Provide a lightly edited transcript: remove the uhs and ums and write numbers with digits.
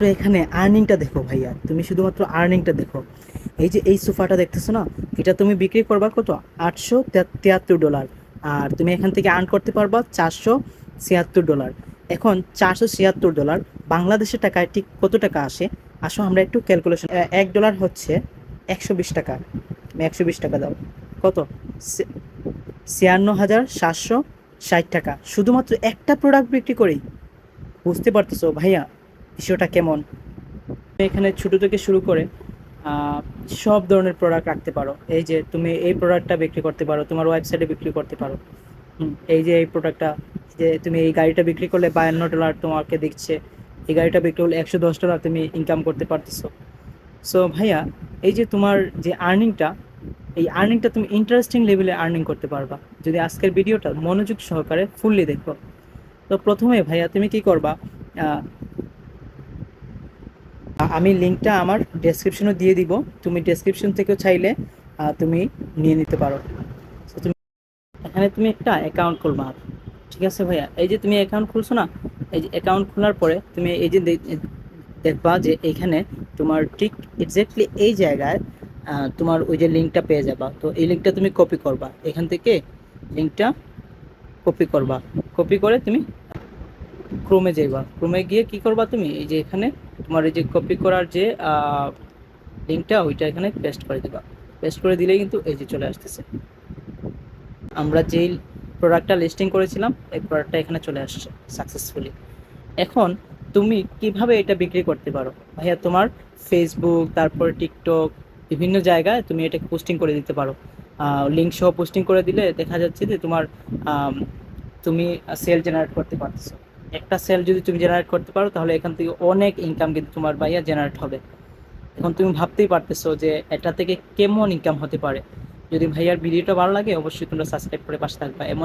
তো এখানে আর্নিংটা দেখো ভাইয়া, তুমি শুধুমাত্র আর্নিংটা দেখো। এই যে এই সোফাটা দেখতেছো না, এটা তুমি বিক্রি করবা কত, $873। আর তুমি এখান থেকে আর্ন করতে পারবা $476। এখন $476 বাংলাদেশের টাকায় ঠিক কত টাকা আসে, আসো আমরা একটু ক্যালকুলেশন। $1 হচ্ছে 120 টাকা। তুমি 120 টাকা দাও, কত, 56,760 টাকা শুধুমাত্র একটা প্রোডাক্ট বিক্রি করেই। বুঝতে পারতেছো ভাইয়া বিষয়টা কেমন? এখানে ছোট থেকে শুরু করে আহ, সব ধরনের প্রোডাক্ট রাখতে পারো। এই যে তুমি এই প্রোডাক্টটা বিক্রি করতে পারো, তোমার ওয়েবসাইটে বিক্রি করতে পারো। এই যে এই প্রোডাক্টটা, যে তুমি এই গাড়িটা বিক্রি করলে $52 তোমাকে দিচ্ছে, এই গাড়িটা বিক্রি করলে $110 তুমি ইনকাম করতে পারতেছো। সো ভাইয়া, এই যে তোমার যে আর্নিংটা, এই আর্নিংটা তুমি ইন্টারেস্টিং লেভেলে আর্নিং করতে পারবা যদি আজকের ভিডিওটা মনোযোগ সহকারে ফুললি দেখো। তো প্রথমে ভাইয়া তুমি কি করবা, আমি লিঙ্কটা আমার ডেসক্রিপশনে দিয়ে দিব, তুমি ডেসক্রিপশন থেকেও চাইলে তুমি নিয়ে নিতে পারো। তো তুমি এখানে তুমি একটা অ্যাকাউন্ট খুলবা, ঠিক আছে ভাইয়া? এই যে তুমি অ্যাকাউন্ট খুলছো না, এই যে অ্যাকাউন্ট খোলার পরে তুমি এই যে দেখবা যে এইখানে তোমার ঠিক এক্স্যাক্টলি এই জায়গায় তোমার ওই যে লিঙ্কটা পেয়ে যাবা। তো এই লিঙ্কটা তুমি কপি করবা, এখান থেকে লিঙ্কটা কপি করবা। কপি করে তুমি ক্রোমে যাইবা, ক্রোমে গিয়ে কি করবা, তুমি এই যে এখানে তোমার এই যে কপি করার যে লিঙ্কটা ওইটা এখানে পেস্ট করে দিবা। পেস্ট করে দিলেই কিন্তু এই যে চলে আসতেছে, আমরা যেই প্রোডাক্টটা লিস্টিং করেছিলাম এই প্রোডাক্টটা এখানে চলে আসছে সাকসেসফুলি। এখন তুমি কিভাবে এটা বিক্রি করতে পারো ভাইয়া, তোমার ফেসবুক, তারপরে টিকটক, বিভিন্ন জায়গায় তুমি এটাকে পোস্টিং করে দিতে পারো। লিঙ্ক সহ পোস্টিং করে দিলে দেখা যাচ্ছে যে তোমার আম, তুমি সেল জেনারেট করতে পারছো। একটা সেল যদি তুমি জেনারেট করতে পারো তাহলে এখান থেকে অনেক ইনকাম কিন্তু তোমার ভাইয়া জেনারেট হবে। এখন তুমি ভাবতেই পারতেছো যে এটা থেকে কেমন ইনকাম হতে পারে। যদি ভাইয়ার ভিডিওটা ভালো লাগে অবশ্যই তোমরা সাবস্ক্রাইব করে পাশে থাকবা। এমন